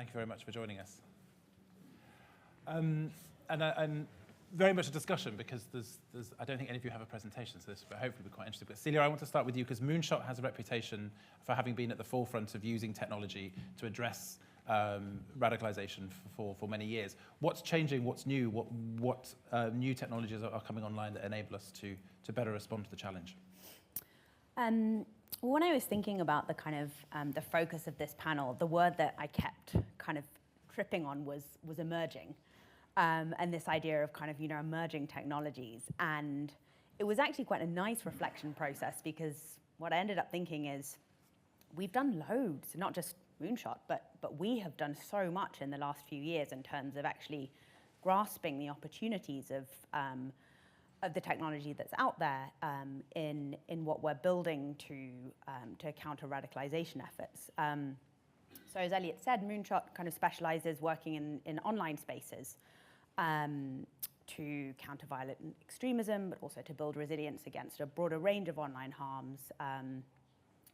thank you very much for joining us. And very much a discussion, because I don't think any of you have a presentation, so this will hopefully be quite interesting. But Celia, I want to start with you, because Moonshot has a reputation for having been at the forefront of using technology to address radicalization for many years. What's changing? What's new? What new technologies are coming online that enable us to better respond to the challenge? When I was thinking about the kind of the focus of this panel, the word that I kept kind of tripping on was emerging, and this idea of kind of emerging technologies. And it was actually quite a nice reflection process, because what I ended up thinking is we've done loads, not just Moonshot, but we have done so much in the last few years in terms of actually grasping the opportunities of the technology that's out there in what we're building to counter radicalization efforts. So as Elliot said, Moonshot kind of specializes working in online spaces to counter violent extremism, but also to build resilience against a broader range of online harms,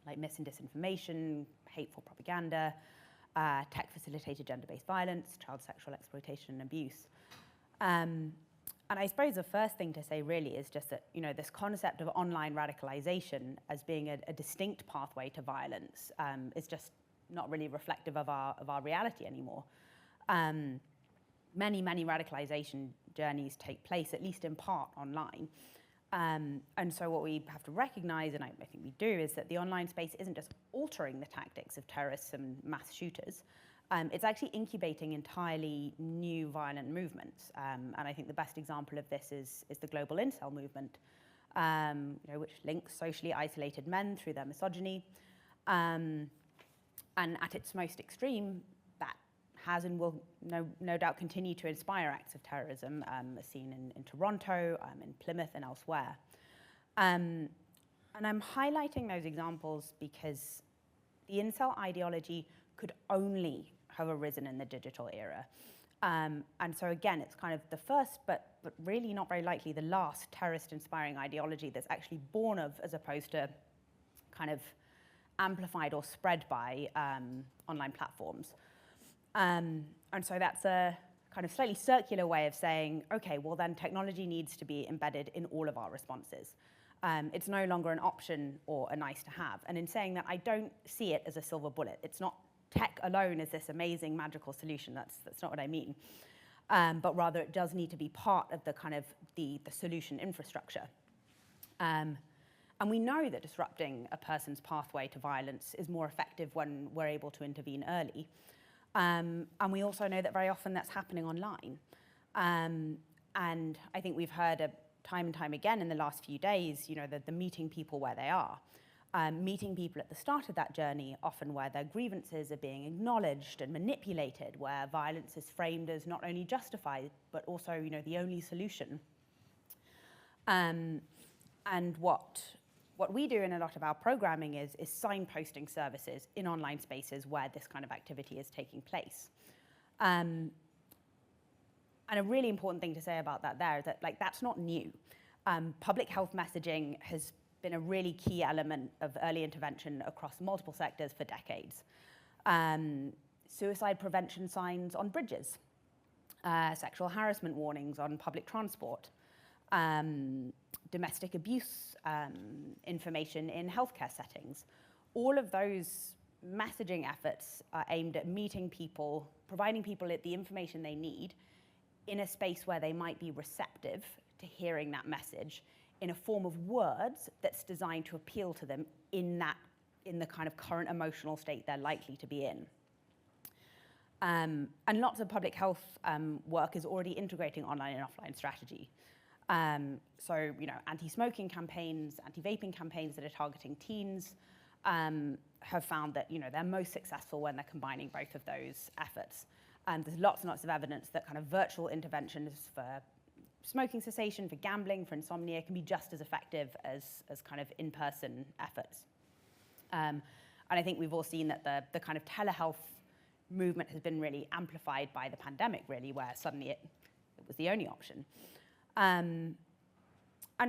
like mis and disinformation, hateful propaganda, tech-facilitated gender-based violence, child sexual exploitation and abuse. And I suppose the first thing to say really is just that this concept of online radicalization as being a distinct pathway to violence is just not really reflective of our reality anymore. Many radicalization journeys take place, at least in part, online. And so what we have to recognize, and I think we do, is that the online space isn't just altering the tactics of terrorists and mass shooters. It's actually incubating entirely new violent movements. And I think the best example of this is the global incel movement, which links socially isolated men through their misogyny. And at its most extreme, that has and will no doubt continue to inspire acts of terrorism, as seen in Toronto, in Plymouth, and elsewhere. And I'm highlighting those examples because the incel ideology could only have arisen in the digital era. And so again, it's kind of the first, but really not very likely the last terrorist-inspiring ideology that's actually born of, as opposed to kind of amplified or spread by online platforms. And so that's a kind of slightly circular way of saying, okay, well then technology needs to be embedded in all of our responses. It's no longer an option or a nice to have. And in saying that, I don't see it as a silver bullet. It's not tech alone is this amazing magical solution. That's not what I mean. But rather it does need to be part of the kind of the solution infrastructure. And we know that disrupting a person's pathway to violence is more effective when we're able to intervene early. And we also know that very often that's happening online. And I think we've heard time and time again in the last few days, the meeting people where they are. Meeting people at the start of that journey, often where their grievances are being acknowledged and manipulated, where violence is framed as not only justified, but also the only solution. And what we do in a lot of our programming is signposting services in online spaces where this kind of activity is taking place. And a really important thing to say about that there is that that's not new. Public health messaging has been a really key element of early intervention across multiple sectors for decades. Suicide prevention signs on bridges, sexual harassment warnings on public transport, domestic abuse information in healthcare settings. All of those messaging efforts are aimed at meeting people, providing people the information they need in a space where they might be receptive to hearing that message in a form of words that's designed to appeal to them in the kind of current emotional state they're likely to be in. And lots of public health work is already integrating online and offline strategy. So, anti-smoking campaigns, anti-vaping campaigns that are targeting teens have found that, they're most successful when they're combining both of those efforts. There's lots and lots of evidence that kind of virtual interventions for smoking cessation, for gambling, for insomnia can be just as effective as kind of in-person efforts. And I think we've all seen that the kind of telehealth movement has been really amplified by the pandemic, really, where suddenly it was the only option. And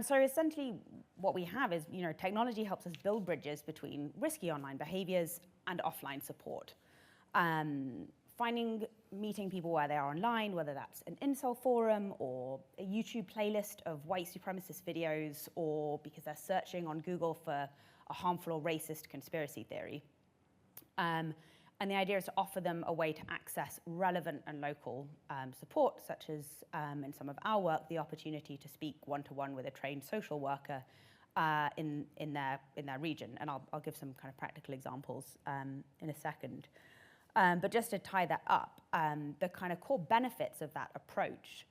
so essentially what we have is, technology helps us build bridges between risky online behaviors and offline support. meeting people where they are online, whether that's an incel forum or a YouTube playlist of white supremacist videos, or because they're searching on Google for a harmful or racist conspiracy theory. And the idea is to offer them a way to access relevant and local support, such as in some of our work, the opportunity to speak one-to-one with a trained social worker in their region. And I'll give some kind of practical examples in a second. But just to tie that up, the kind of core benefits of that approach,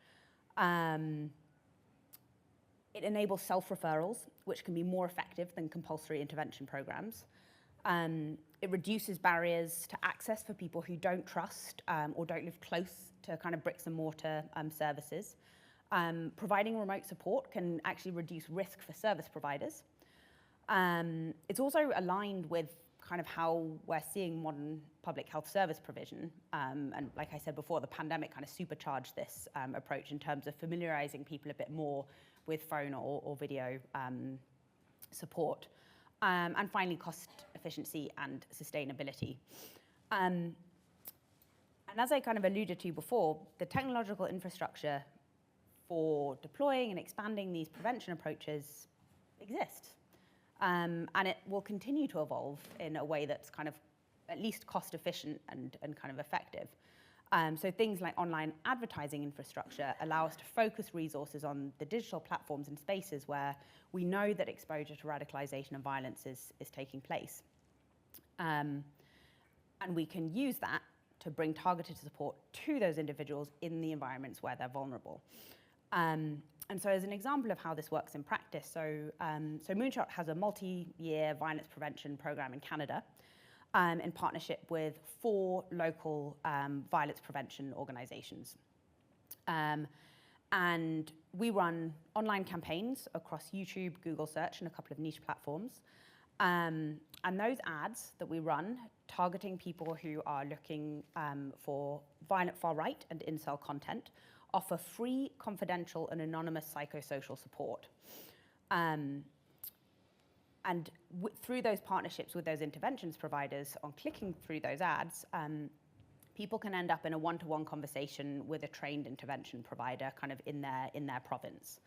it enables self-referrals, which can be more effective than compulsory intervention programs. It reduces barriers to access for people who don't trust or don't live close to kind of bricks and mortar services. Providing remote support can actually reduce risk for service providers. It's also aligned with kind of how we're seeing modern public health service provision. And like I said before, the pandemic kind of supercharged this approach in terms of familiarizing people a bit more with phone or video support. And finally, cost efficiency and sustainability. And as I kind of alluded to before, the technological infrastructure for deploying and expanding these prevention approaches exists. And it will continue to evolve in a way that's kind of at least cost efficient and kind of effective. So things like online advertising infrastructure allow us to focus resources on the digital platforms and spaces where we know that exposure to radicalization and violence is taking place. And we can use that to bring targeted support to those individuals in the environments where they're vulnerable. And so as an example of how this works in practice, so Moonshot has a multi-year violence prevention program in Canada in partnership with 4 local violence prevention organizations. And we run online campaigns across YouTube, Google search, and a couple of niche platforms. And those ads that we run, targeting people who are looking for violent far-right and incel content, offer free, confidential, and anonymous psychosocial support. And through those partnerships with those interventions providers, on clicking through those ads, people can end up in a one-to-one conversation with a trained intervention provider kind of in their province.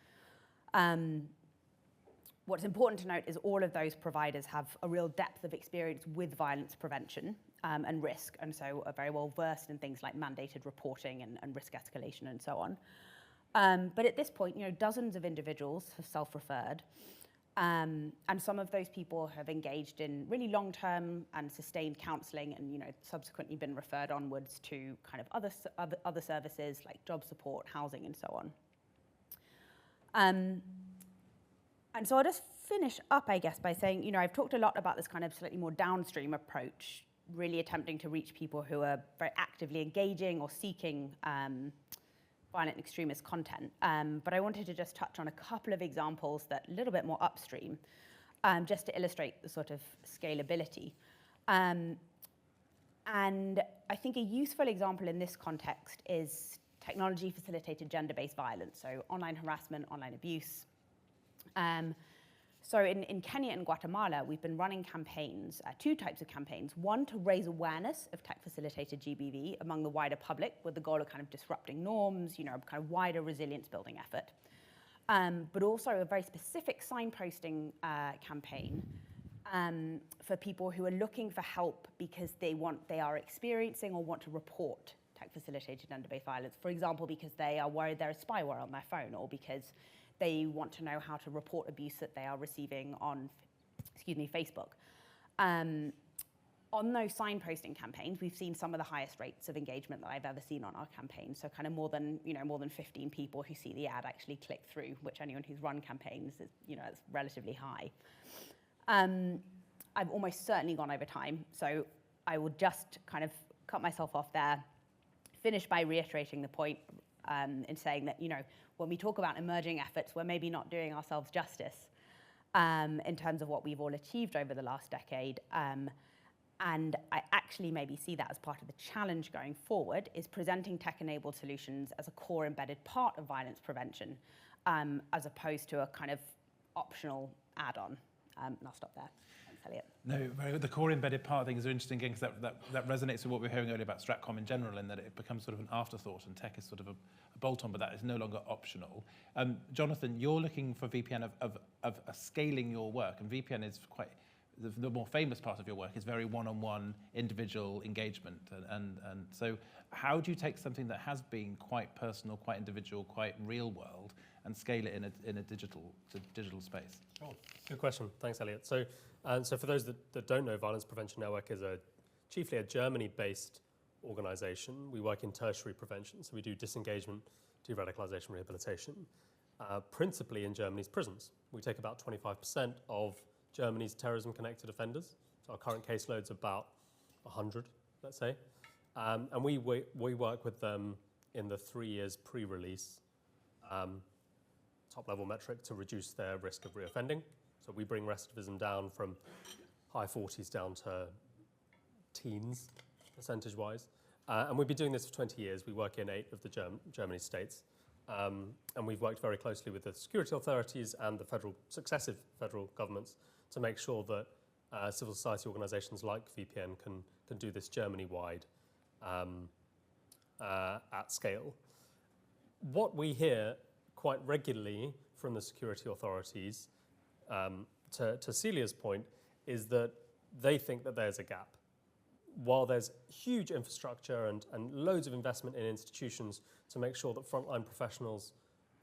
What's important to note is all of those providers have a real depth of experience with violence prevention and risk, and so are very well versed in things like mandated reporting and risk escalation and so on. But at this point, dozens of individuals have self-referred, and some of those people have engaged in really long-term and sustained counselling, and subsequently been referred onwards to kind of other services like job support, housing, and so on. And so I'll just finish up, I guess, by saying, I've talked a lot about this kind of slightly more downstream approach, really attempting to reach people who are very actively engaging or seeking violent extremist content. But I wanted to just touch on a couple of examples that a little bit more upstream, just to illustrate the sort of scalability. And I think a useful example in this context is technology-facilitated gender-based violence, so online harassment, online abuse. So in Kenya and Guatemala, we've been running campaigns, 2 types of campaigns. One, to raise awareness of tech-facilitated GBV among the wider public with the goal of kind of disrupting norms, kind of wider resilience-building effort. But also a very specific signposting campaign for people who are looking for help because they are experiencing or want to report tech-facilitated gender-based violence. For example, because they are worried there is spyware on their phone, or because they want to know how to report abuse that they are receiving on, Facebook. On those signposting campaigns, we've seen some of the highest rates of engagement that I've ever seen on our campaigns. So kind of more than 15 people who see the ad actually click through, which anyone who's run campaigns is, it's relatively high. I've almost certainly gone over time, so I will just kind of cut myself off there, finish by reiterating the point in saying that, when we talk about emerging efforts, we're maybe not doing ourselves justice in terms of what we've all achieved over the last decade. And I actually maybe see that as part of the challenge going forward, is presenting tech-enabled solutions as a core embedded part of violence prevention, as opposed to a kind of optional add-on. And I'll stop there. Thanks. Elliot. No, very good. The core embedded part thing is interesting again, because that resonates with what we were hearing earlier about Stratcom in general, in that it becomes sort of an afterthought, and tech is sort of a bolt-on, but that is no longer optional. Jonathan, you're looking for VPN of scaling your work, and VPN is quite, the more famous part of your work is very one-on-one individual engagement. And so how do you take something that has been quite personal, quite individual, quite real world, and scale it in a digital space? Oh, good question. Thanks, Elliot. So for those that don't know, Violence Prevention Network is chiefly a Germany-based organization. We work in tertiary prevention, so we do disengagement, de-radicalization, rehabilitation, principally in Germany's prisons. We take about 25% of Germany's terrorism-connected offenders. So our current caseload's about 100, let's say. And we work with them in the 3 years pre-release top-level metric to reduce their risk of reoffending. So we bring recidivism down from high 40s down to teens, percentage-wise. And we've been doing this for 20 years. We work in 8 of the Germany states. And we've worked very closely with the security authorities and the successive federal governments to make sure that civil society organizations like VPN can do this Germany-wide at scale. What we hear quite regularly from the security authorities, to Celia's point, is that they think that there's a gap. While there's huge infrastructure and loads of investment in institutions to make sure that frontline professionals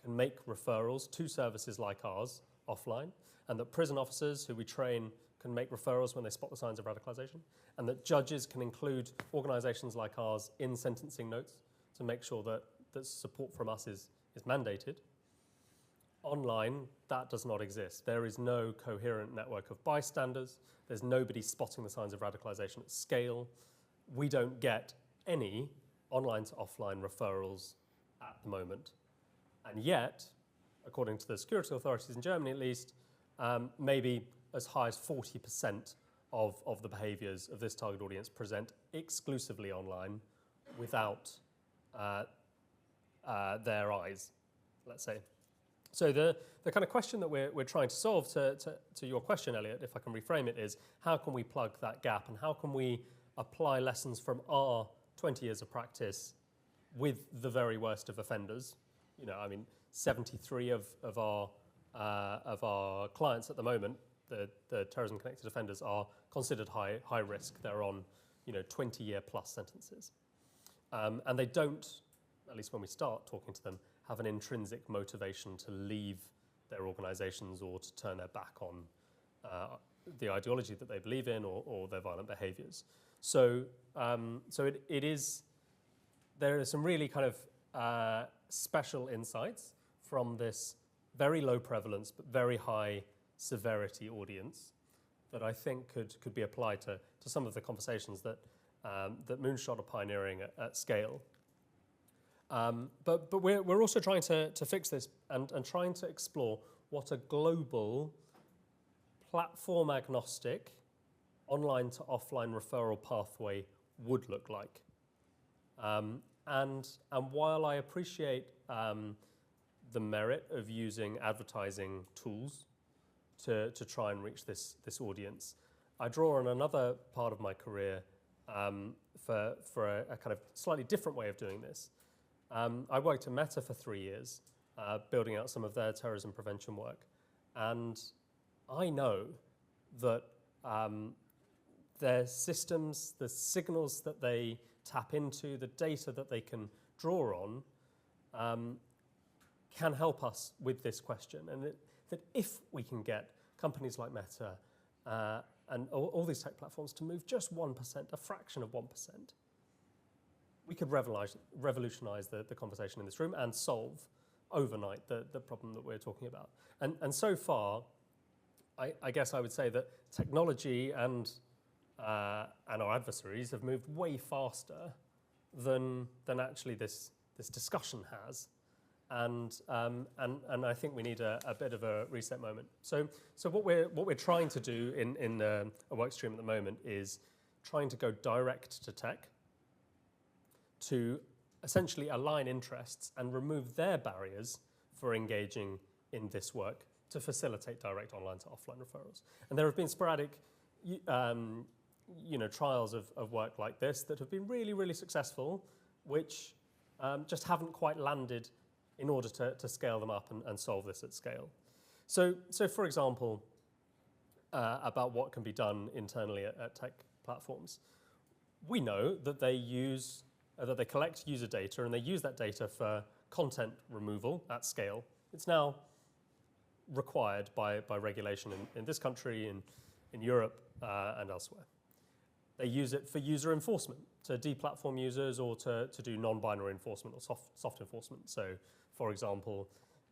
can make referrals to services like ours offline, and that prison officers who we train can make referrals when they spot the signs of radicalization, and that judges can include organizations like ours in sentencing notes to make sure that support from us is mandated. Online, that does not exist. There is no coherent network of bystanders. There's nobody spotting the signs of radicalization at scale. We don't get any online to offline referrals at the moment. And yet, according to the security authorities in Germany at least, maybe as high as 40% of the behaviors of this target audience present exclusively online without their eyes, let's say. So the kind of question that we're trying to solve to your question, Elliot, if I can reframe it, is how can we plug that gap, and how can we apply lessons from our 20 years of practice with the very worst of offenders? 73 of our clients at the moment, the terrorism-connected offenders, are considered high risk. They're on 20-year plus sentences, and they don't, at least when we start talking to them, have an intrinsic motivation to leave their organizations or to turn their back on the ideology that they believe in or their violent behaviors. So there are some really kind of special insights from this very low prevalence but very high severity audience that I think could be applied to some of the conversations that Moonshot are pioneering at scale. But we're also trying to fix this and trying to explore what a global, platform-agnostic, online to offline referral pathway would look like. And while I appreciate the merit of using advertising tools to try and reach this audience, I draw on another part of my career for a kind of slightly different way of doing this. I worked at Meta for 3 years, building out some of their terrorism prevention work. And I know that their systems, the signals that they tap into, the data that they can draw on, can help us with this question. And that if we can get companies like Meta and all these tech platforms to move just 1%, a fraction of 1%, we could revolutionize the conversation in this room and solve overnight the problem that we're talking about. And so far, I guess I would say that technology and our adversaries have moved way faster than actually this discussion has. And I think we need a bit of a reset moment. So what we're trying to do in a work stream at the moment is trying to go direct to tech, to essentially align interests and remove their barriers for engaging in this work to facilitate direct online to offline referrals. And there have been sporadic trials of work like this that have been really, really successful, which just haven't quite landed in order to scale them up and solve this at scale. So for example, about what can be done internally at tech platforms, we know that they collect user data and they use that data for content removal at scale. It's now required by regulation in this country, in Europe, and elsewhere. They use it for user enforcement, to deplatform users or to do non-binary enforcement or soft enforcement. So, for example,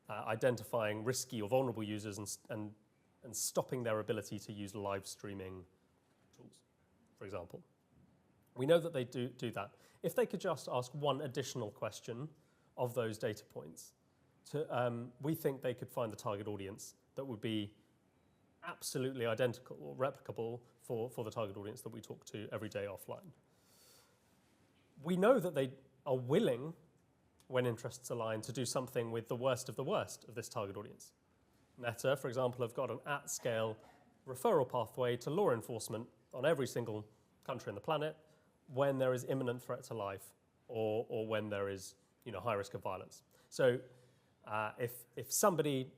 identifying risky or vulnerable users and stopping their ability to use live streaming tools, for example. We know that they do that. If they could just ask one additional question of those data points, we think they could find the target audience that would be absolutely identical or replicable for the target audience that we talk to every day offline. We know that they are willing, when interests align, to do something with the worst of this target audience. Meta, for example, have got an at-scale referral pathway to law enforcement on every single country on the planet when there is imminent threat to life or when there is high risk of violence. So if somebody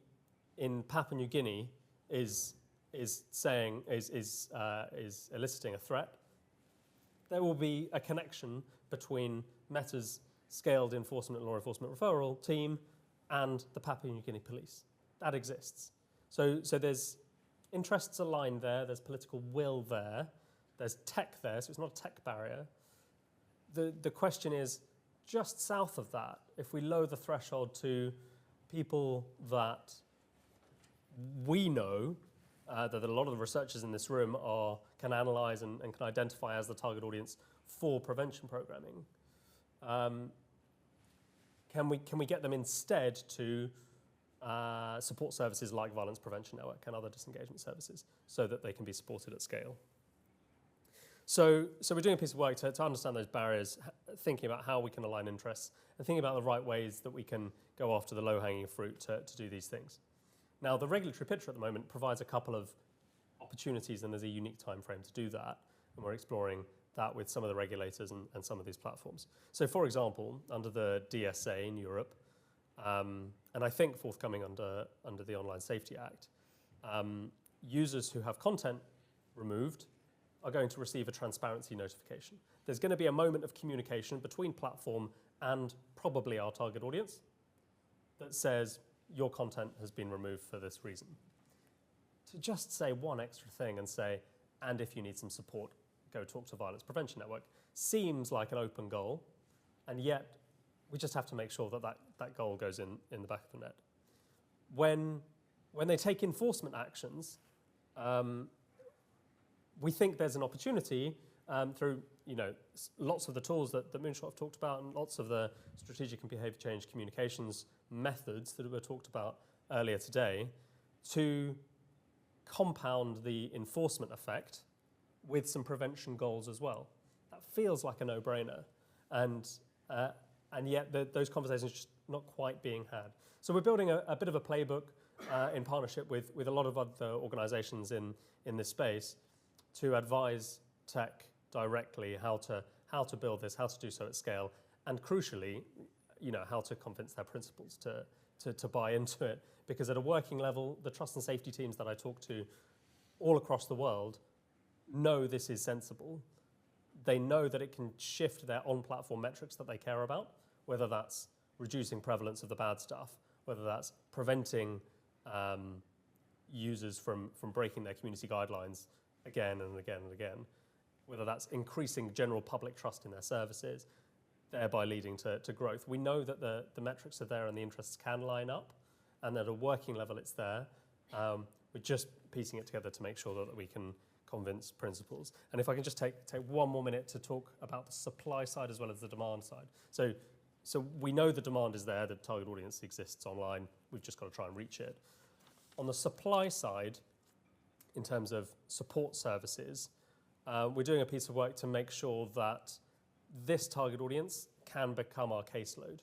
in Papua New Guinea is eliciting a threat, there will be a connection between Meta's scaled enforcement and law enforcement referral team and the Papua New Guinea police. That exists. So there's interests aligned there, there's political will there, there's tech there, so it's not a tech barrier. The question is, just south of that, if we lower the threshold to people that we know that a lot of the researchers in this room can analyze and can identify as the target audience for prevention programming, can we get them instead to support services like Violence Prevention Network and other disengagement services so that they can be supported at scale? So we're doing a piece of work to understand those barriers, thinking about how we can align interests, and thinking about the right ways that we can go after the low-hanging fruit to do these things. Now, the regulatory picture at the moment provides a couple of opportunities, and there's a unique time frame to do that, and we're exploring that with some of the regulators and some of these platforms. So, for example, under the DSA in Europe, and I think forthcoming under the Online Safety Act, users who have content removed are going to receive a transparency notification. There's going to be a moment of communication between platform and probably our target audience that says your content has been removed for this reason. To just say one extra thing and say, and if you need some support, go talk to Violence Prevention Network, seems like an open goal, and yet we just have to make sure that goal goes in the back of the net. When they take enforcement actions, we think there's an opportunity through lots of the tools that Moonshot have talked about and lots of the strategic and behavior change communications methods that were talked about earlier today to compound the enforcement effect with some prevention goals as well. That feels like a no-brainer, and yet those conversations are just not quite being had. So we're building a bit of a playbook in partnership with a lot of other organizations in this space to advise tech directly how to build this, how to do so at scale, and crucially, how to convince their principals to buy into it. Because at a working level, the trust and safety teams that I talk to all across the world know this is sensible. They know that it can shift their on-platform metrics that they care about, whether that's reducing prevalence of the bad stuff, whether that's preventing users from breaking their community guidelines again and again and again, whether that's increasing general public trust in their services, thereby leading to growth. We know that the metrics are there and the interests can line up, and at a working level it's there. We're just piecing it together to make sure that we can convince principals. And if I can just take one more minute to talk about the supply side as well as the demand side. So we know the demand is there, the target audience exists online, we've just got to try and reach it. On the supply side, in terms of support services, we're doing a piece of work to make sure that this target audience can become our caseload.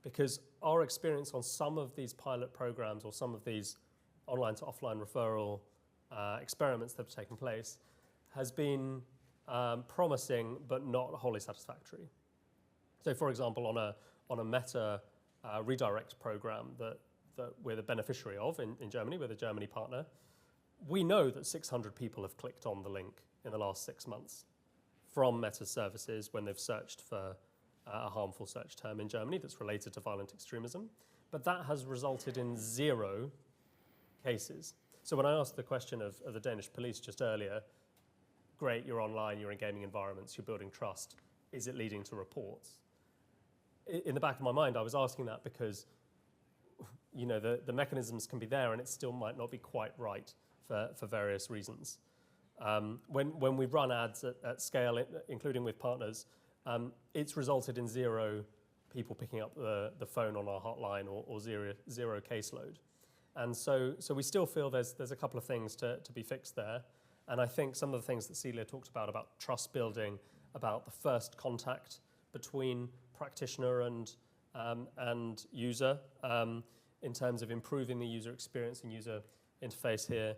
Because our experience on some of these pilot programs or some of these online to offline referral experiments that have taken place has been promising but not wholly satisfactory. So, for example, on a Meta redirect program that we're the beneficiary of in Germany, we're the Germany partner, we know that 600 people have clicked on the link in the last 6 months from Meta services when they've searched for a harmful search term in Germany that's related to violent extremism. But that has resulted in 0 cases. So when I asked the question of the Danish police just earlier, great, you're online, you're in gaming environments, you're building trust, is it leading to reports? In the back of my mind, I was asking that because the mechanisms can be there and it still might not be quite right for various reasons. When we run ads at scale, including with partners, it's resulted in 0 people picking up the phone on our hotline or zero caseload. And so we still feel there's a couple of things to be fixed there. And I think some of the things that Celia talked about trust building, about the first contact between practitioner and user, in terms of improving the user experience and user interface here,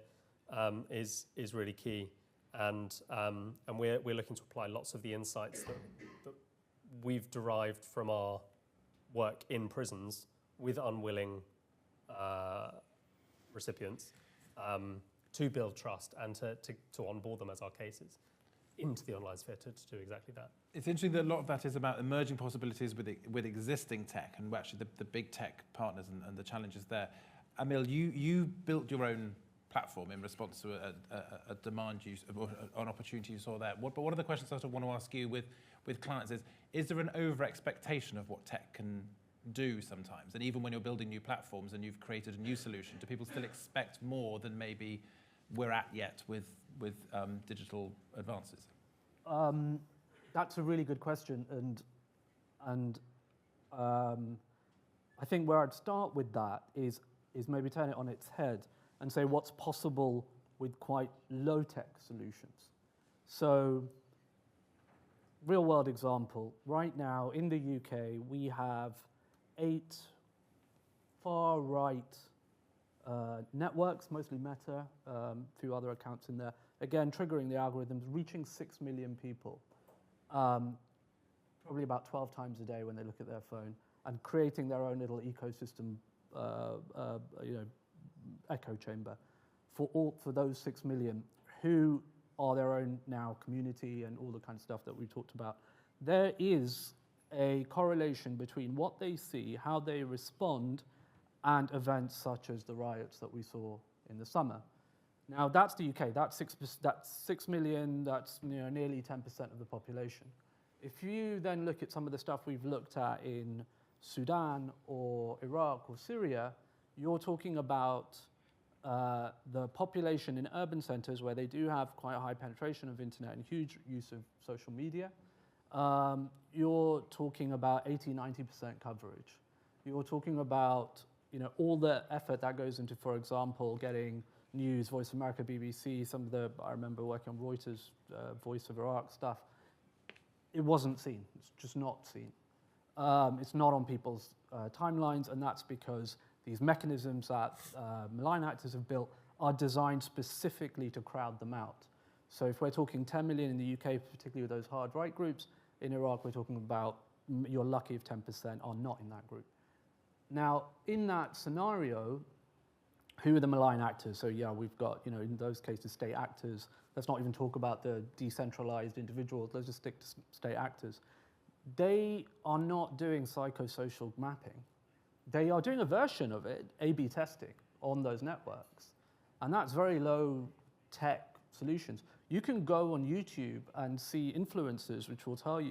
is really key. And we're looking to apply lots of the insights that we've derived from our work in prisons with unwilling recipients to build trust and to onboard them as our cases into the online sphere to do exactly that. It's interesting that a lot of that is about emerging possibilities with existing tech and actually the big tech partners and the challenges there. Amil, you built your own platform in response to a demand or an opportunity you saw there. But one of the questions I sort of want to ask you with clients is there an over-expectation of what tech can do sometimes? And even when you're building new platforms and you've created a new solution, do people still expect more than maybe we're at yet with digital advances? That's a really good question, and I think where I'd start with that is maybe turn it on its head and say what's possible with quite low-tech solutions. So, real-world example, right now in the UK we have 8 far-right networks, mostly Meta, a few other accounts in there, again triggering the algorithms, reaching 6 million people, probably about 12 times a day when they look at their phone, and creating their own little ecosystem, echo chamber for those 6 million who are their own now community and all the kind of stuff that we talked about. There is a correlation between what they see, how they respond, and events such as the riots that we saw in the summer. Now that's the UK. That's 6 million. That's nearly 10% of the population. If you then look at some of the stuff we've looked at in Sudan or Iraq or Syria, you're talking about the population in urban centers where they do have quite a high penetration of internet and huge use of social media. You're talking about 80-90% coverage. You're talking about all the effort that goes into, for example, getting news, Voice of America, BBC, I remember working on Reuters, Voice of Iraq stuff. It wasn't seen. It's just not seen. It's not on people's timelines, and that's because these mechanisms that malign actors have built are designed specifically to crowd them out. So if we're talking 10 million in the UK, particularly with those hard right groups, in Iraq we're talking about you're lucky if 10% are not in that group. Now, in that scenario, who are the malign actors? So yeah, we've got, in those cases, state actors. Let's not even talk about the decentralized individuals. Let's just stick to state actors. They are not doing psychosocial mapping. They are doing a version of it, A/B testing, on those networks. And that's very low-tech solutions. You can go on YouTube and see influencers which will tell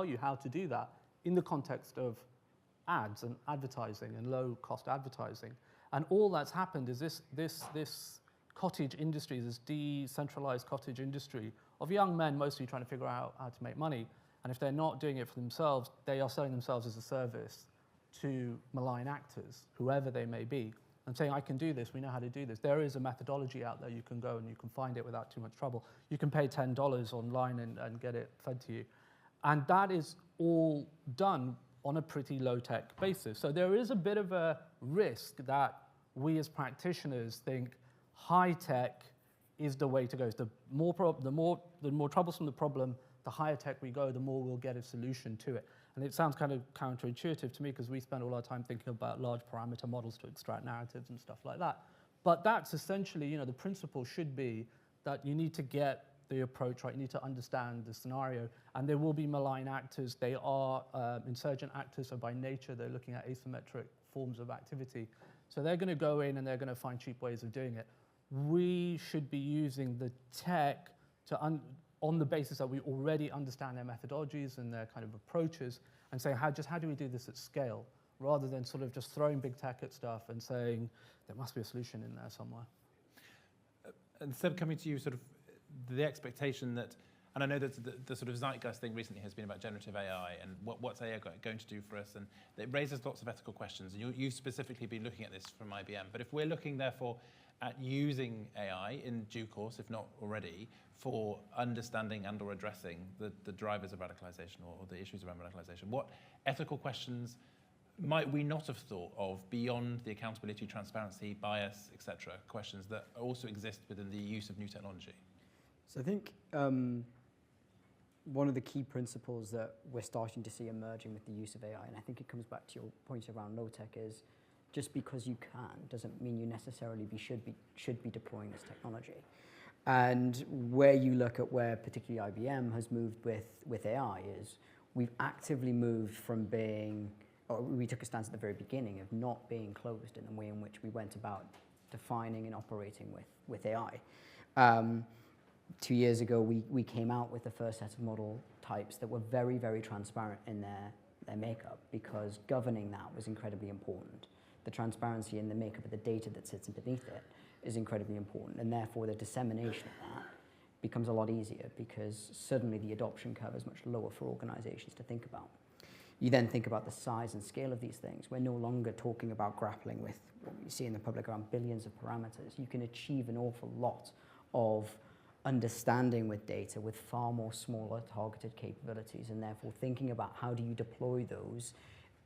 you how to do that in the context of ads and advertising and low-cost advertising. And all that's happened is this cottage industry, this decentralized cottage industry of young men mostly trying to figure out how to make money. And if they're not doing it for themselves, they are selling themselves as a service to malign actors, whoever they may be, and saying, I can do this, we know how to do this. There is a methodology out there. You can go and you can find it without too much trouble. You can pay $10 online and get it fed to you. And that is all done on a pretty low-tech basis. So there is a bit of a risk that we as practitioners think high-tech is the way to go. The more troublesome the problem, the higher tech we go, the more we'll get a solution to it. And it sounds kind of counterintuitive to me because we spend all our time thinking about large parameter models to extract narratives and stuff like that. But that's essentially, the principle should be that you need to get the approach right. You need to understand the scenario. And there will be malign actors. They are insurgent actors, so by nature, they're looking at asymmetric forms of activity. So they're going to go in and they're going to find cheap ways of doing it. We should be using the tech to on the basis that we already understand their methodologies and their kind of approaches, and say, how do we do this at scale, rather than sort of just throwing big tech at stuff and saying, there must be a solution in there somewhere. And Seb, coming to you, sort of the expectation that, and I know that the sort of zeitgeist thing recently has been about generative AI and what's AI going to do for us, and it raises lots of ethical questions, and you've specifically been looking at this from IBM. But if we're looking, therefore, at using AI in due course, if not already, for understanding and or addressing the drivers of radicalization or the issues around radicalization, what ethical questions might we not have thought of beyond the accountability, transparency, bias, etc., questions that also exist within the use of new technology? So I think one of the key principles that we're starting to see emerging with the use of AI, and I think it comes back to your point around low tech, is just because you can doesn't mean you necessarily should be deploying this technology. And where you look at where particularly IBM has moved with AI is we've actively moved from being, or we took a stance at the very beginning of not being closed in the way in which we went about defining and operating with AI. 2 years ago, we came out with the first set of model types that were very, very transparent in their makeup, because governing that was incredibly important. The transparency in the makeup of the data that sits beneath it is incredibly important, and therefore the dissemination of that becomes a lot easier, because suddenly the adoption curve is much lower for organizations to think about. You then think about the size and scale of these things. We're no longer talking about grappling with what we see in the public around billions of parameters. You can achieve an awful lot of understanding with data with far more smaller targeted capabilities, and therefore thinking about how do you deploy those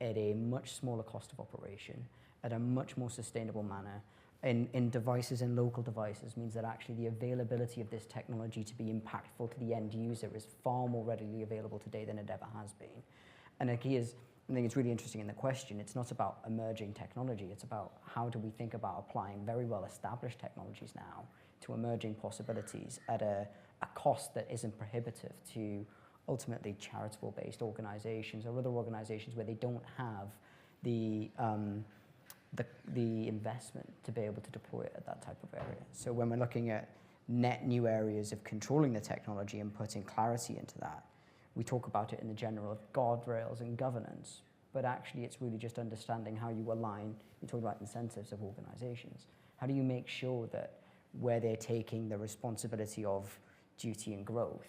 at a much smaller cost of operation, at a much more sustainable manner, in devices and local devices, means that actually the availability of this technology to be impactful to the end user is far more readily available today than it ever has been. And I think it's really interesting in the question, it's not about emerging technology, it's about how do we think about applying very well established technologies now to emerging possibilities at a cost that isn't prohibitive to ultimately charitable-based organizations or other organizations where they don't have the investment to be able to deploy it at that type of area. So when we're looking at net new areas of controlling the technology and putting clarity into that, we talk about it in the general of guardrails and governance, but actually it's really just understanding how you align. You talk about incentives of organizations. How do you make sure that where they're taking the responsibility of duty and growth,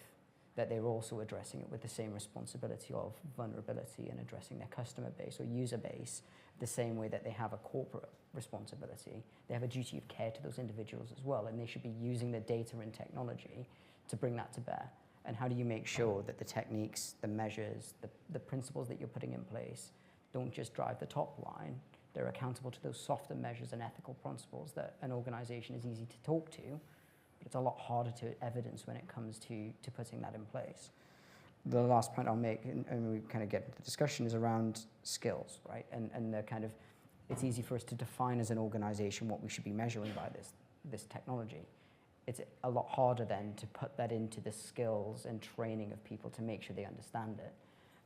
that they're also addressing it with the same responsibility of vulnerability and addressing their customer base or user base the same way that they have a corporate responsibility. They have a duty of care to those individuals as well, and they should be using the data and technology to bring that to bear. And how do you make sure that the techniques, the measures, the principles that you're putting in place don't just drive the top line, they're accountable to those softer measures and ethical principles that an organization is easy to talk to, but it's a lot harder to evidence when it comes to putting that in place. The last point I'll make, and we kind of get into the discussion, is around skills, right? And the kind of, it's easy for us to define as an organization what we should be measuring by this technology. It's a lot harder then to put that into the skills and training of people to make sure they understand it.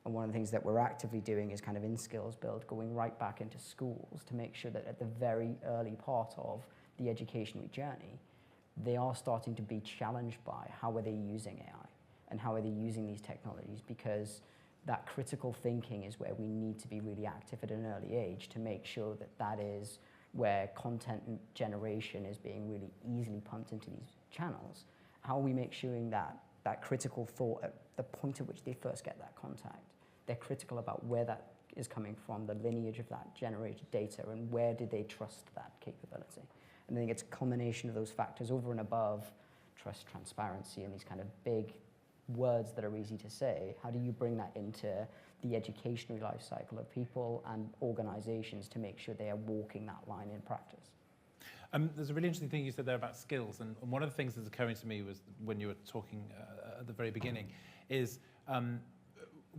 And one of the things that we're actively doing is kind of in skills build, going right back into schools to make sure that at the very early part of the educational journey, they are starting to be challenged by how are they using AI and how are they using these technologies, because that critical thinking is where we need to be really active at an early age to make sure that that is where content generation is being really easily pumped into these channels. How we make sure that critical thought at the point at which they first get that contact, they're critical about where that is coming from, the lineage of that generated data, and where did they trust that capability. And I think it's a combination of those factors over and above trust, transparency, and these kind of big words that are easy to say. How do you bring that into the educational life cycle of people and organizations to make sure they are walking that line in practice? There's a really interesting thing you said there about skills, and one of the things that's occurring to me was when you were talking at the very beginning is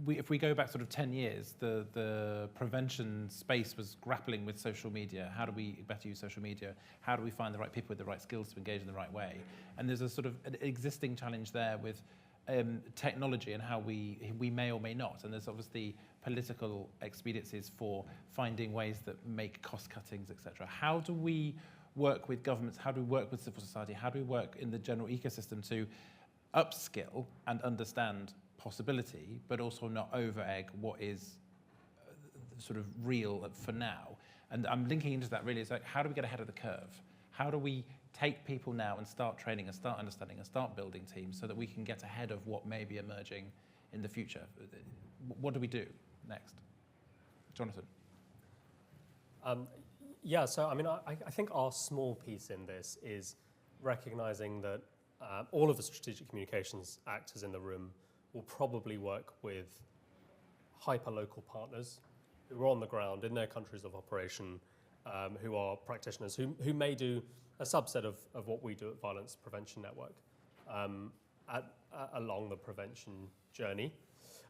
if we go back sort of 10 years, the prevention space was grappling with social media. How do we better use social media? How do we find the right people with the right skills to engage in the right way? And there's a sort of an existing challenge there with technology and how we may or may not. And there's obviously political expediencies for finding ways that make cost cuttings, etc. How do we work with governments? How do we work with civil society? How do we work in the general ecosystem to upskill and understand possibility, but also not over-egg what is sort of real for now? And I'm linking into that really, is like, how do we get ahead of the curve? How do we take people now and start training and start understanding and start building teams so that we can get ahead of what may be emerging in the future? What do we do next? Jonathan? Yeah, so I mean, I think our small piece in this is recognizing that all of the strategic communications actors in the room will probably work with hyper-local partners who are on the ground in their countries of operation, who are practitioners, who may do a subset of what we do at Violence Prevention Network along the prevention journey.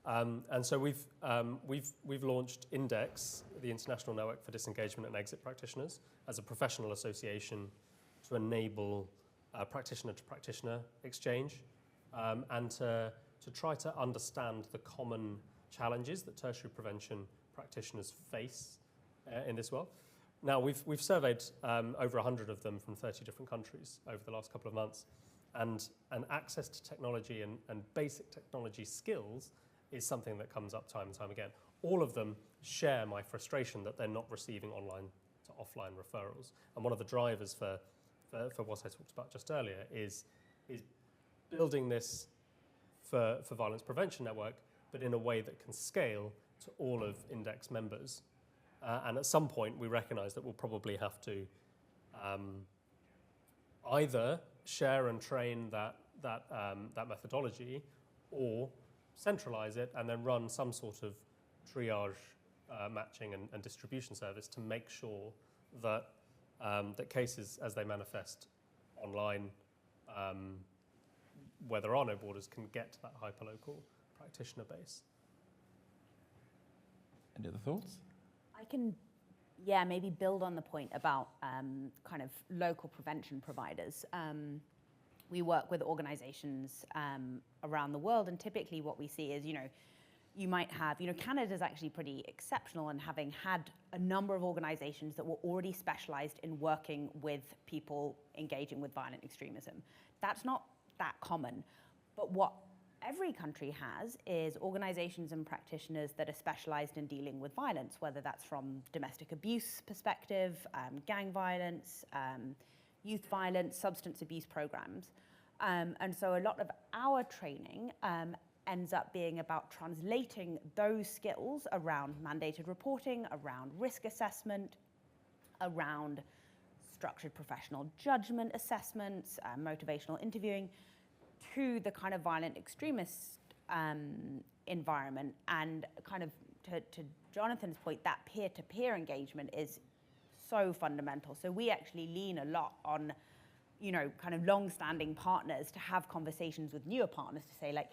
And so we've launched Index, the International Network for Disengagement and Exit Practitioners, as a professional association to enable practitioner-to-practitioner exchange and to try to understand the common challenges that tertiary prevention practitioners face in this world. Now, we've surveyed over 100 of them from 30 different countries over the last couple of months, and access to technology and basic technology skills is something that comes up time and time again. All of them share my frustration that they're not receiving online to offline referrals. And one of the drivers for what I talked about just earlier is building this for Violence Prevention Network, but in a way that can scale to all of Index members. And at some point, we recognize that we'll probably have to either share and train that methodology, or centralize it and then run some sort of triage, matching and distribution service to make sure that that cases as they manifest online, where there are no borders, can get to that hyperlocal practitioner base. Any other thoughts? I can, maybe build on the point about kind of local prevention providers. We work with organizations around the world, and typically what we see is, you might have, Canada's actually pretty exceptional in having had a number of organizations that were already specialized in working with people engaging with violent extremism. That's not that common, but what every country has is organizations and practitioners that are specialized in dealing with violence, whether that's from domestic abuse perspective, gang violence, youth violence, substance abuse programs. And so a lot of our training ends up being about translating those skills around mandated reporting, around risk assessment, around structured professional judgment assessments, motivational interviewing, to the kind of violent extremist environment. And kind of to Jonathan's point, that peer-to-peer engagement is so fundamental. So we actually lean a lot on, kind of long-standing partners to have conversations with newer partners to say, like,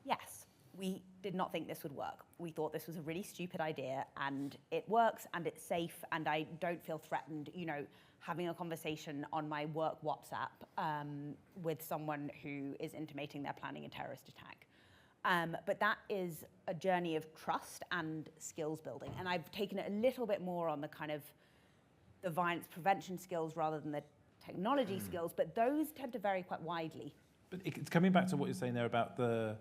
yes, we did not think this would work. We thought this was a really stupid idea, and it works, and it's safe, and I don't feel threatened, having a conversation on my work WhatsApp with someone who is intimating they're planning a terrorist attack. But that is a journey of trust and skills building. And I've taken it a little bit more on the kind of the violence prevention skills rather than the technology skills, but those tend to vary quite widely. But it's coming back to what you're saying there about the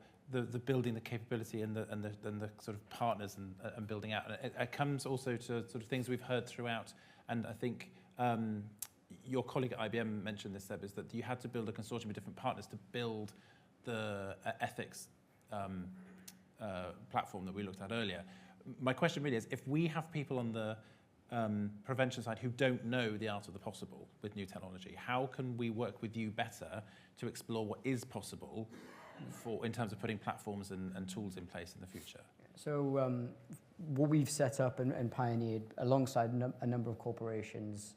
building the capability and the sort of partners and building out. And it comes also to sort of things we've heard throughout, and I think your colleague at IBM mentioned this, Seb, is that you had to build a consortium of different partners to build the ethics platform that we looked at earlier. My question really is, if we have people on the prevention side who don't know the art of the possible with new technology, how can we work with you better to explore what is possible in terms of putting platforms and tools in place in the future? So what we've set up and pioneered alongside a number of corporations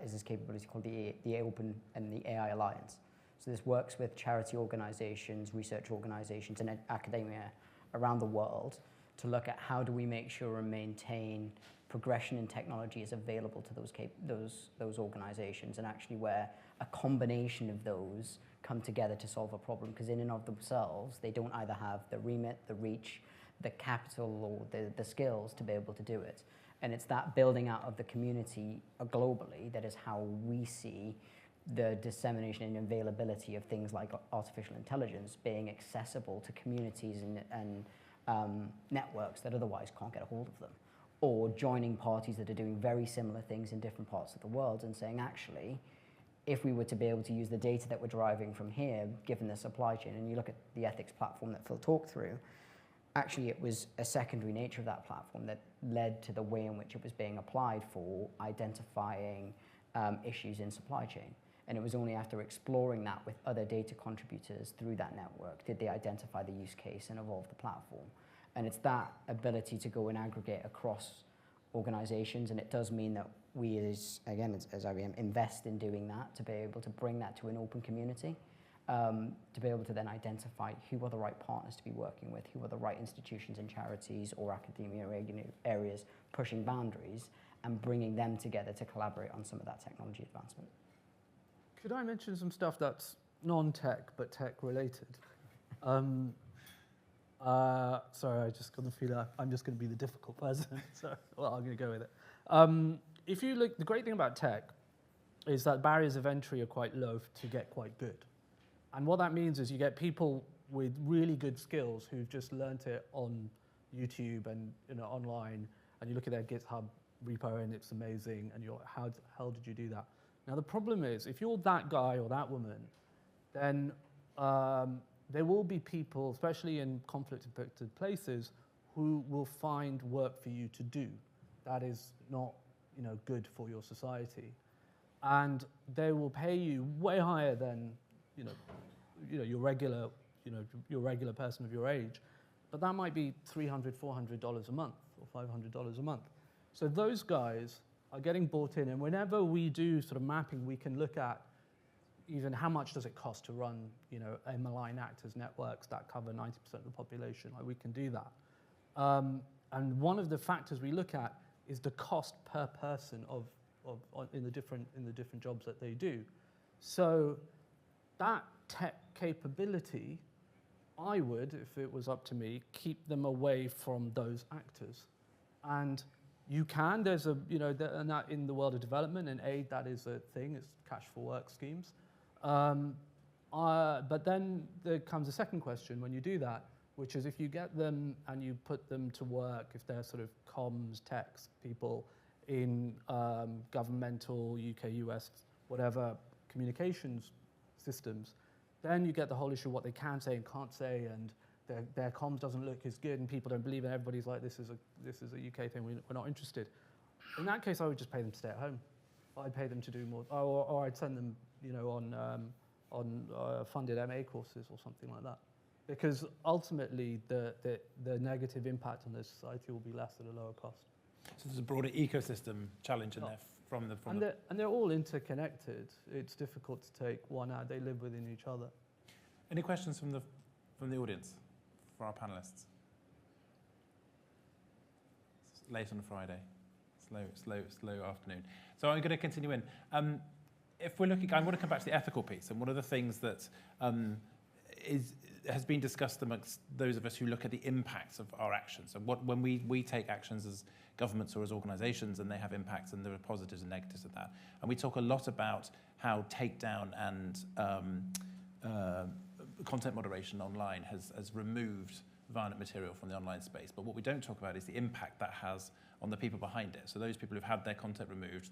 is this capability called the Open and the AI Alliance. So this works with charity organizations, research organizations, and academia around the world to look at how do we make sure and maintain progression in technology is available to those organizations, and actually where a combination of those come together to solve a problem, because in and of themselves, they don't either have the remit, the reach, the capital, or the skills to be able to do it. And it's that building out of the community globally that is how we see the dissemination and availability of things like artificial intelligence being accessible to communities and networks that otherwise can't get a hold of them, or joining parties that are doing very similar things in different parts of the world and saying, actually, if we were to be able to use the data that we're deriving from here, given the supply chain, and you look at the ethics platform that Phil talked through, actually it was a secondary nature of that platform that led to the way in which it was being applied for identifying issues in supply chain. And it was only after exploring that with other data contributors through that network did they identify the use case and evolve the platform. And it's that ability to go and aggregate across organizations, and it does mean that we as IBM invest in doing that to be able to bring that to an open community, to be able to then identify who are the right partners to be working with, who are the right institutions and charities or academia areas pushing boundaries, and bringing them together to collaborate on some of that technology advancement. Could I mention some stuff that's non-tech but tech related? Sorry, I just got the feeling I'm just going to be the difficult person. So, well, I'm going to go with it. If you look, the great thing about tech is that barriers of entry are quite low to get quite good. And what that means is you get people with really good skills who've just learnt it on YouTube and online, and you look at their GitHub repo and it's amazing, and you're like, how the hell did you do that? Now the problem is, if you're that guy or that woman, then there will be people, especially in conflict-affected places, who will find work for you to do that is not, good for your society, and they will pay you way higher than, your regular person of your age, but that might be $300, $400 a month or $500 a month. So those guys are getting bought in, and whenever we do sort of mapping, we can look at even how much does it cost to run, malign actors networks that cover 90% of the population. Like, we can do that. And one of the factors we look at is the cost per person in the different jobs that they do. So that tech capability, I would, if it was up to me, keep them away from those actors. And you can, there's and that in the world of development and aid, that is a thing, it's cash for work schemes. But then there comes a second question when you do that, which is if you get them and you put them to work, if they're sort of comms, techs people in governmental, UK, US, whatever, communications systems, then you get the whole issue of what they can say and can't say, and their comms doesn't look as good, and people don't believe it. Everybody's like, this is a UK thing, we're not interested. In that case, I would just pay them to stay at home. I'd pay them to do more, or I'd send them, on funded MA courses or something like that. Because ultimately, the negative impact on their society will be less at a lower cost. So there's a broader ecosystem challenge in there and they're all interconnected. It's difficult to take one out. They live within each other. Any questions from the audience for our panelists? It's late on a Friday, slow afternoon. So I'm going to continue in. If we're looking, I want to come back to the ethical piece, and one of the things that has been discussed amongst those of us who look at the impacts of our actions. And when we take actions as governments or as organizations, and they have impacts, and there are positives and negatives of that. And we talk a lot about how takedown and content moderation online has removed violent material from the online space. But what we don't talk about is the impact that has on the people behind it. So those people who've had their content removed,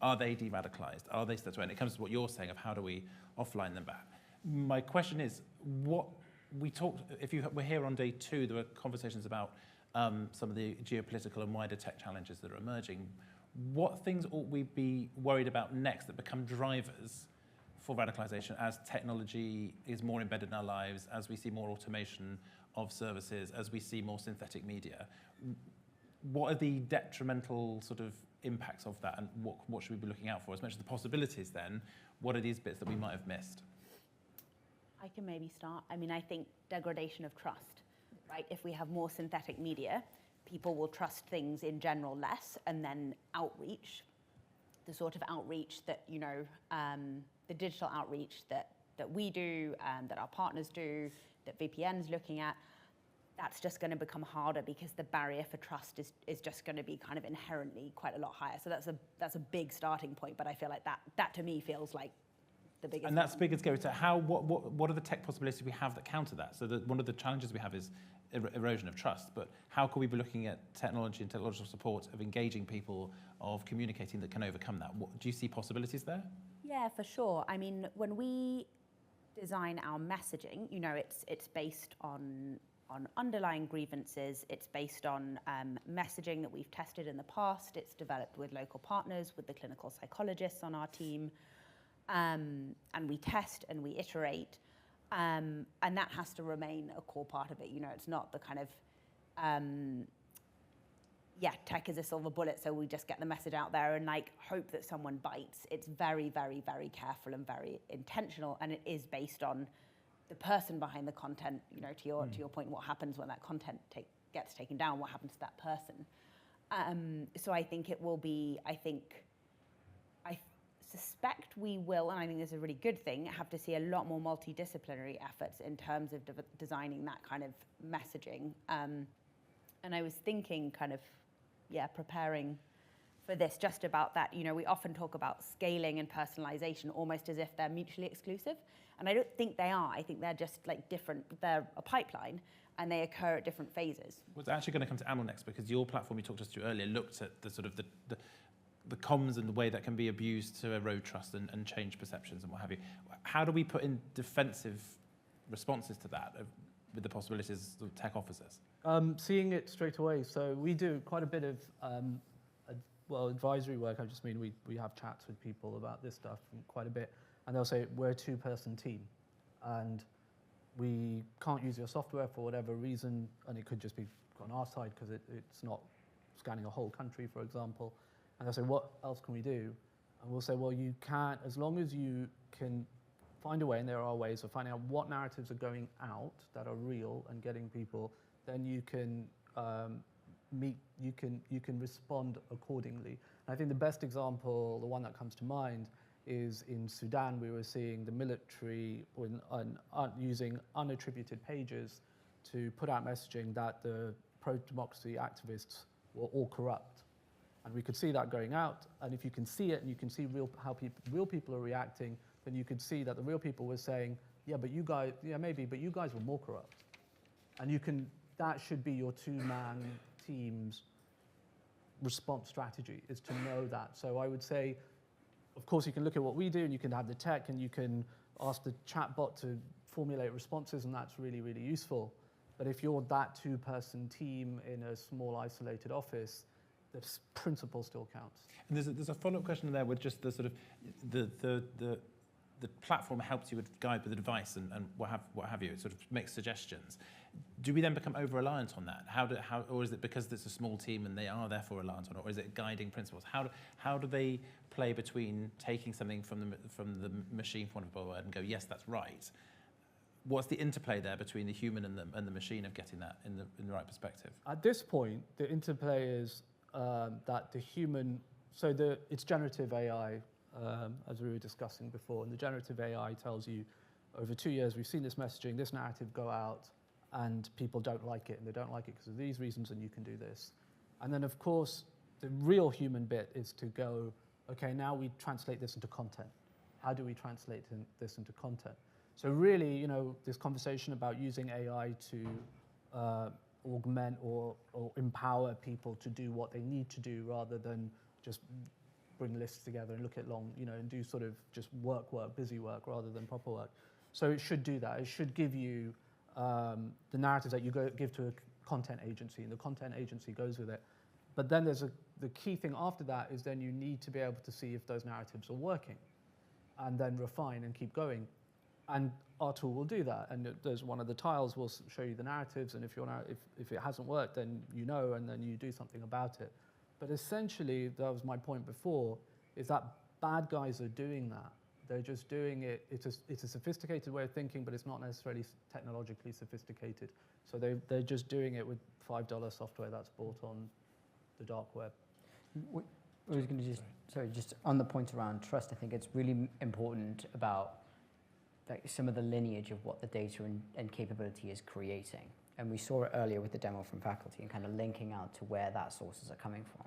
are they de-radicalized? Are they still? And it comes to what you're saying of how do we offline them back? My question is, what we talked, if you were here on day 2, there were conversations about some of the geopolitical and wider tech challenges that are emerging. What things ought we be worried about next that become drivers for radicalization as technology is more embedded in our lives, as we see more automation of services, as we see more synthetic media? What are the detrimental sort of impacts of that, and what should we be looking out for? As much as the possibilities then, what are these bits that we might have missed? I can maybe start. I mean, I think degradation of trust, right? If we have more synthetic media, people will trust things in general less, and then outreach, the sort of outreach that, you know, the digital outreach that we do, that our partners do, that VPN's looking at, that's just going to become harder because the barrier for trust is just going to be kind of inherently quite a lot higher. So that's a big starting point, but I feel like that to me feels like the biggest. And that's big and scary. So what are the tech possibilities we have that counter that? So one of the challenges we have is erosion of trust, but how can we be looking at technology and technological support of engaging people, of communicating that can overcome that? Do you see possibilities there? Yeah, for sure. I mean, when we design our messaging, you know, it's based on underlying grievances. It's based on messaging that we've tested in the past. It's developed with local partners, with the clinical psychologists on our team. And we test and we iterate. And that has to remain a core part of it. You know, it's not the kind of, tech is a silver bullet, so we just get the message out there and like hope that someone bites. It's very, very, very careful and very intentional, and it is based on the person behind the content. You know, to your point, what happens when that content gets taken down? What happens to that person? So I think it will be. I suspect we will, and I think this is a really good thing, have to see a lot more multidisciplinary efforts in terms of designing that kind of messaging. And I was thinking kind of, preparing for this just about that. You know, we often talk about scaling and personalization almost as if they're mutually exclusive. And I don't think they are. I think they're just like different. They're a pipeline and they occur at different phases. Well, it's actually going to come to Amil next, because your platform you talked us through earlier looked at the sort of the comms and the way that can be abused to erode trust and change perceptions and what have you. How do we put in defensive responses to that with the possibilities of tech offers us? Seeing it straight away. So we do quite a bit of advisory work. I just mean we have chats with people about this stuff quite a bit, and they'll say we're a two-person team, and we can't use your software for whatever reason, and it could just be on our side because it's not scanning a whole country, for example. And they'll say, what else can we do? And we'll say, well, you can't, as long as you can find a way, and there are ways of finding out what narratives are going out that are real and getting people, then you can you can respond accordingly. And I think the best example, the one that comes to mind, is in Sudan. We were seeing the military using unattributed pages to put out messaging that the pro-democracy activists were all corrupt. And we could see that going out, and if you can see it and you can see how real people are reacting, then you could see that the real people were saying, but you guys were more corrupt. And that should be your two-man team's response strategy, is to know that. So I would say, of course, you can look at what we do, and you can have the tech, and you can ask the chatbot to formulate responses, and that's really, really useful. But if you're that two-person team in a small, isolated office, the principle still counts. And there's a follow-up question there with just the sort of the platform helps you with guide with advice and what have you. It sort of makes suggestions. Do we then become over-reliant on that? Or is it because it's a small team and they are therefore reliant on it, or is it guiding principles? How do they play between taking something from the machine, for want of a word, and go, yes, that's right? What's the interplay there between the human and the machine of getting that in the right perspective? At this point, the interplay is that the human, it's generative AI, as we were discussing before, and the generative AI tells you, over 2 years, we've seen this messaging, this narrative go out, and people don't like it, and they don't like it because of these reasons, and you can do this. And then, of course, the real human bit is to go, okay, now we translate this into content. How do we translate this into content? So really, you know, this conversation about using AI to augment or empower people to do what they need to do, rather than just bring lists together and look at and do sort of just work, busy work, rather than proper work. So it should do that. It should give you the narratives that you give to a content agency, and the content agency goes with it. But then the key thing after that is then you need to be able to see if those narratives are working. and then refine and keep going. And our tool will do that. And there's one of the tiles will show you the narratives, and if it hasn't worked, then you know, and then you do something about it. But essentially, that was my point before, is that bad guys are doing that. They're just doing it. It's a sophisticated way of thinking, but it's not necessarily technologically sophisticated. So they're just doing it with $5 software that's bought on the dark web. I was going to just on the point around trust, I think it's really important about like some of the lineage of what the data and capability is creating. And we saw it earlier with the demo from faculty and kind of linking out to where that sources are coming from.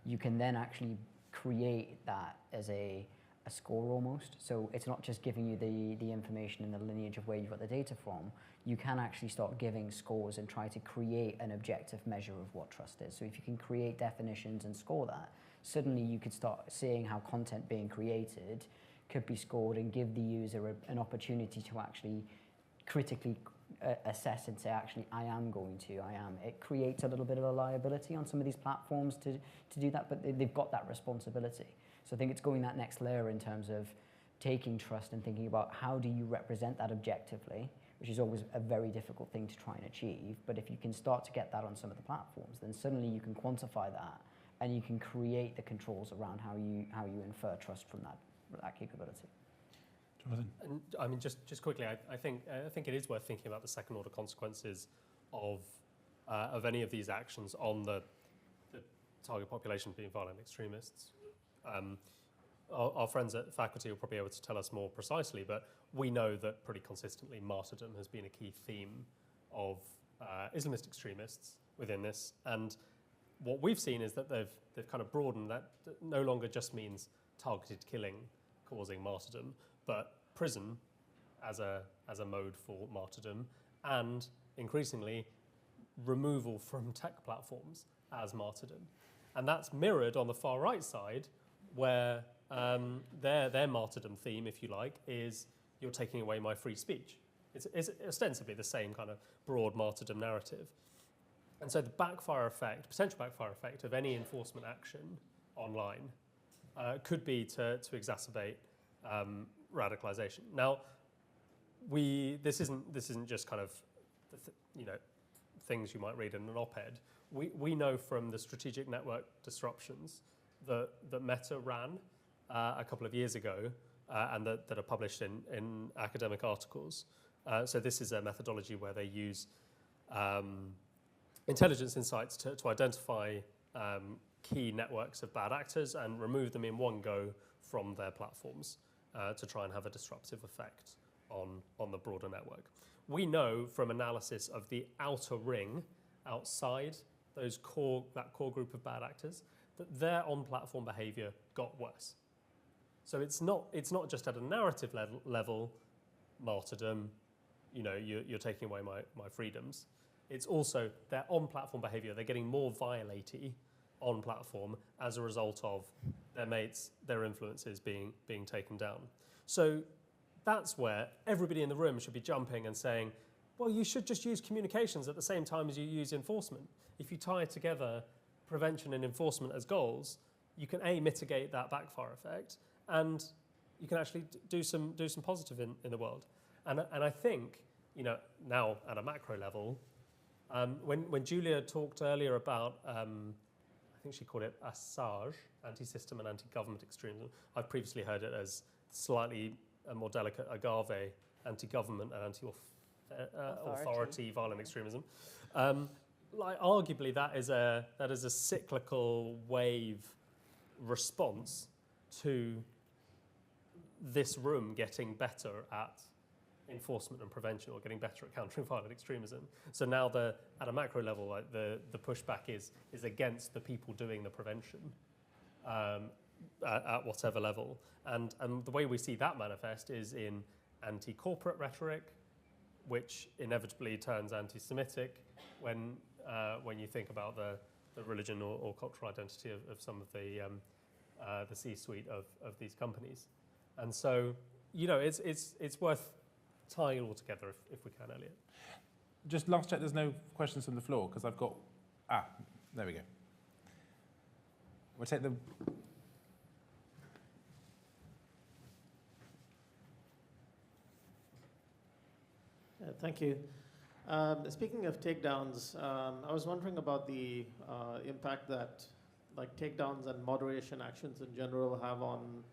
You can then actually create that as a score almost. So it's not just giving you the information and the lineage of where you got the data from. You can actually start giving scores and try to create an objective measure of what trust is. So if you can create definitions and score that, suddenly you could start seeing how content being created could be scored and give the user an opportunity to actually critically assess and say, actually, I am. It creates a little bit of a liability on some of these platforms to do that, but they've got that responsibility. So I think it's going that next layer in terms of taking trust and thinking about how do you represent that objectively, which is always a very difficult thing to try and achieve. But if you can start to get that on some of the platforms, then suddenly you can quantify that and you can create the controls around how you infer trust from that capability. Jonathan? And, I mean, just quickly, I think it is worth thinking about the second order consequences of any of these actions on the target population being violent extremists. Our friends at faculty will probably be able to tell us more precisely, but we know that pretty consistently martyrdom has been a key theme of Islamist extremists within this. And what we've seen is that they've kind of broadened that no longer just means targeted killing causing martyrdom, but prison as a mode for martyrdom, and increasingly removal from tech platforms as martyrdom. And that's mirrored on the far right side, where their martyrdom theme, if you like, is you're taking away my free speech. It's ostensibly the same kind of broad martyrdom narrative. And so the potential backfire effect of any enforcement action online could be to exacerbate radicalization. Now, this isn't just kind of things you might read in an op-ed. We know from the strategic network disruptions that Meta ran a couple of years ago and that are published in academic articles. So this is a methodology where they use intelligence insights to identify key networks of bad actors and remove them in one go from their platforms to try and have a disruptive effect on the broader network. We know from analysis of the outer ring outside that core group of bad actors that their on-platform behavior got worse. So it's not just at a narrative level, martyrdom, you're taking away my freedoms. It's also their on-platform behavior. They're getting more violaty on platform as a result of their mates, their influences being taken down. So that's where everybody in the room should be jumping and saying, well, you should just use communications at the same time as you use enforcement. If you tie together prevention and enforcement as goals, you can mitigate that backfire effect, and you can actually do some positive in the world. And I think, now at a macro level, when Julia talked earlier about, I think she called it ASSAGE, anti-system and anti-government extremism. I've previously heard it as slightly more delicate agave, anti-government and anti-authority violent extremism. Arguably, that is a cyclical wave response to this room getting better at enforcement and prevention, or getting better at countering violent extremism. So now at a macro level, the pushback is against the people doing the prevention at whatever level. And the way we see that manifest is in anti-corporate rhetoric, which inevitably turns anti-Semitic when you think about the religion or cultural identity of some of the C-suite of these companies. And so, it's worth tying it all together if we can, Elliot. Just last check, there's no questions from the floor, because I've got... there we go. We'll take them... Thank you. Speaking of takedowns, I was wondering about the impact that like takedowns and moderation actions in general have on,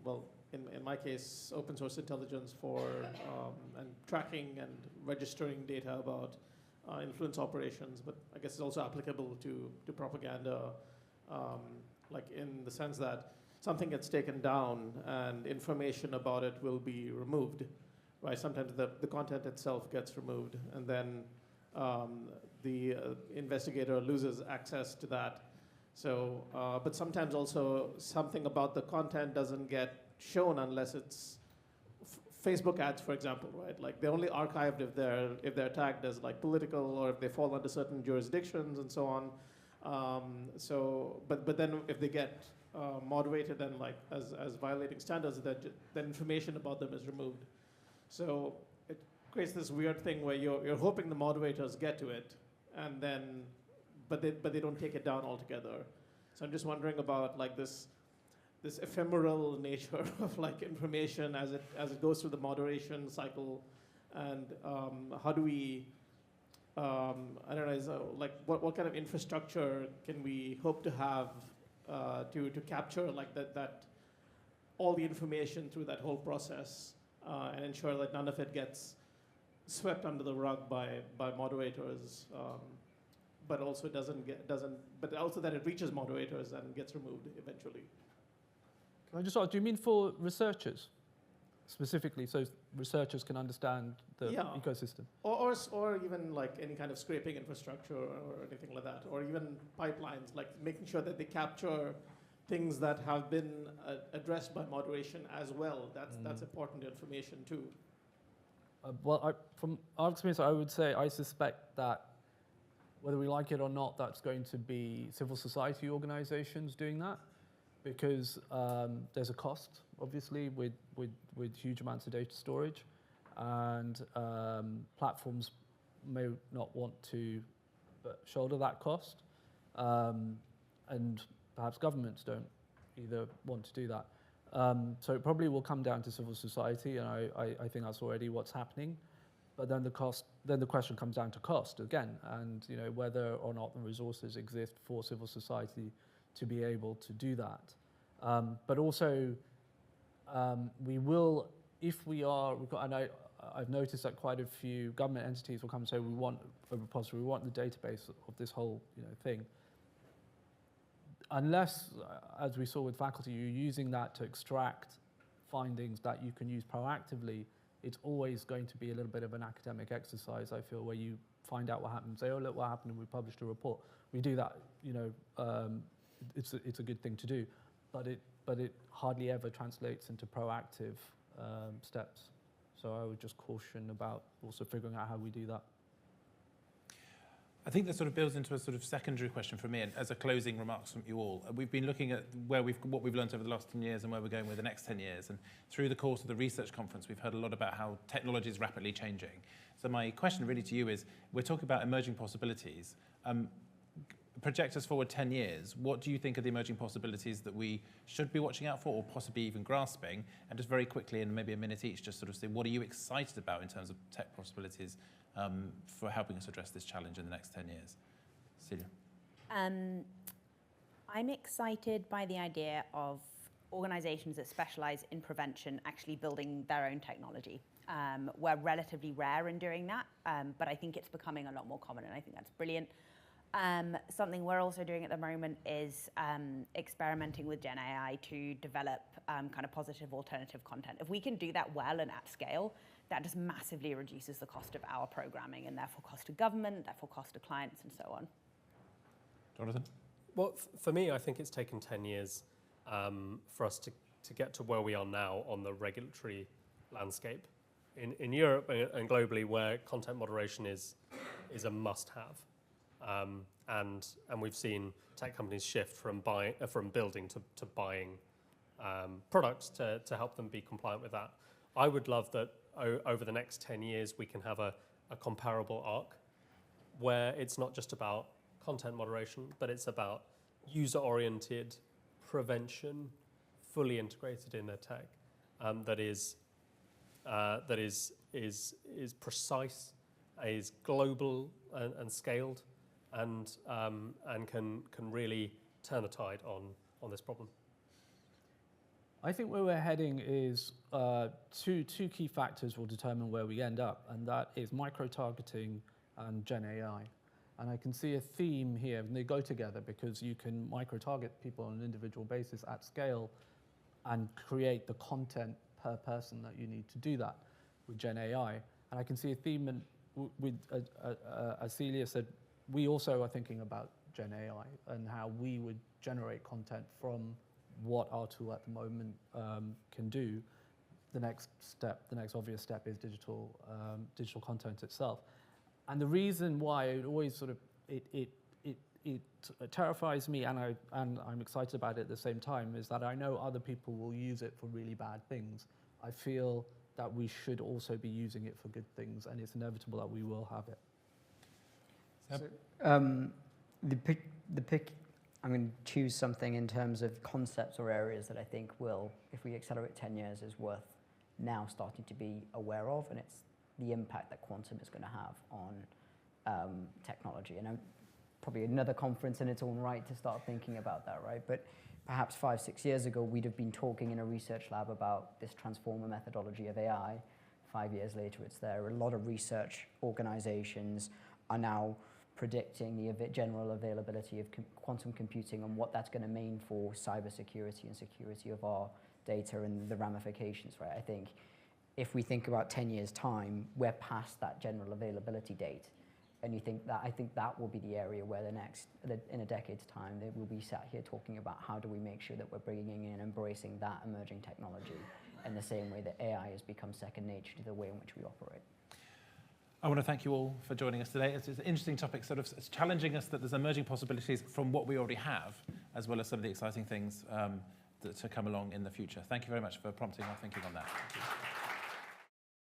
well, in my case, open source intelligence for and tracking and registering data about influence operations, but I guess it's also applicable to propaganda, like in the sense that something gets taken down and information about it will be removed, right? Sometimes the content itself gets removed, and then the investigator loses access to that. So, but sometimes also something about the content doesn't get shown unless it's Facebook ads, for example, right? Like they're only archived if they're tagged as like political or if they fall under certain jurisdictions and so on. But then if they get moderated and like as violating standards, then information about them is removed. So it creates this weird thing where you're hoping the moderators get to it, and then but they don't take it down altogether. So I'm just wondering about like this ephemeral nature of like information as it goes through the moderation cycle, and how do we I don't know, so like what kind of infrastructure can we hope to have to capture like that all the information through that whole process and ensure that none of it gets swept under the rug by moderators, but also but also that it reaches moderators and gets removed eventually. Can I just ask, do you mean for researchers specifically, so researchers can understand the ecosystem? Or even like any kind of scraping infrastructure or anything like that, or even pipelines, like making sure that they capture things that have been addressed by moderation as well. That's important information too. From our experience, I would say I suspect that whether we like it or not, that's going to be civil society organizations doing that, because there's a cost, obviously, with huge amounts of data storage, and platforms may not want to shoulder that cost, and perhaps governments don't either want to do that. So it probably will come down to civil society, and I think that's already what's happening. But then the question comes down to cost again, and whether or not the resources exist for civil society to be able to do that. But also, we will, if we are, and I've noticed that quite a few government entities will come and say, we want a repository, we want the database of this whole thing. Unless, as we saw with faculty, you're using that to extract findings that you can use proactively, it's always going to be a little bit of an academic exercise, I feel, where you find out what happened, say, oh, look what happened, and we published a report. We do that, it's a good thing to do, but it hardly ever translates into proactive steps. So I would just caution about also figuring out how we do that. I think that sort of builds into a sort of secondary question for me, and as a closing remarks from you all. We've been looking at what we've learned over the last 10 years and where we're going with the next 10 years. And through the course of the research conference, we've heard a lot about how technology is rapidly changing. So my question really to you is, we're talking about emerging possibilities. Project us forward 10 years. What do you think are the emerging possibilities that we should be watching out for, or possibly even grasping? And just very quickly, in maybe a minute each, just sort of say, what are you excited about in terms of tech possibilities for helping us address this challenge in the next 10 years? Celia. I'm excited by the idea of organizations that specialize in prevention actually building their own technology. We're relatively rare in doing that, but I think it's becoming a lot more common, and I think that's brilliant. Something we're also doing at the moment is experimenting with Gen AI to develop kind of positive alternative content. If we can do that well and at scale, that just massively reduces the cost of our programming, and therefore cost to government, therefore cost to clients, and so on. Jonathan? Well, for me, I think it's taken 10 years for us to get to where we are now on the regulatory landscape in Europe and globally, where content moderation is a must-have. And we've seen tech companies shift from building to buying products to help them be compliant with that. I would love that over the next 10 years we can have a comparable arc where it's not just about content moderation, but it's about user-oriented prevention, fully integrated in their tech, that is that is precise, is global and scaled, and can really turn a tide on this problem? I think where we're heading is two key factors will determine where we end up, and that is micro-targeting and Gen AI. And I can see a theme here, and they go together because you can micro-target people on an individual basis at scale and create the content per person that you need to do that with Gen AI. And I can see a theme, and with, as Celia said, we also are thinking about Gen AI and how we would generate content from what our tool at the moment can do. The next obvious step is digital content itself. And the reason why it always sort of it terrifies me, and I'm excited about it at the same time, is that I know other people will use it for really bad things. I feel that we should also be using it for good things, and it's inevitable that we will have it. So, the pick. I'm going to choose something in terms of concepts or areas that I think will, if we accelerate 10 years, is worth now starting to be aware of, and it's the impact that quantum is going to have on technology. And probably another conference in its own right to start thinking about that, right? But perhaps 5-6 years ago, we'd have been talking in a research lab about this transformer methodology of AI. 5 years later, it's there. A lot of research organizations are now predicting the general availability of quantum computing and what that's going to mean for cybersecurity and security of our data and the ramifications, right? I think if we think about 10 years' time, we're past that general availability date. And I think that will be the area where in a decade's time, they will be sat here talking about how do we make sure that we're bringing in and embracing that emerging technology in the same way that AI has become second nature to the way in which we operate. I want to thank you all for joining us today. It's an interesting topic, sort of it's challenging us that there's emerging possibilities from what we already have, as well as some of the exciting things to come along in the future. Thank you very much for prompting our thinking on that.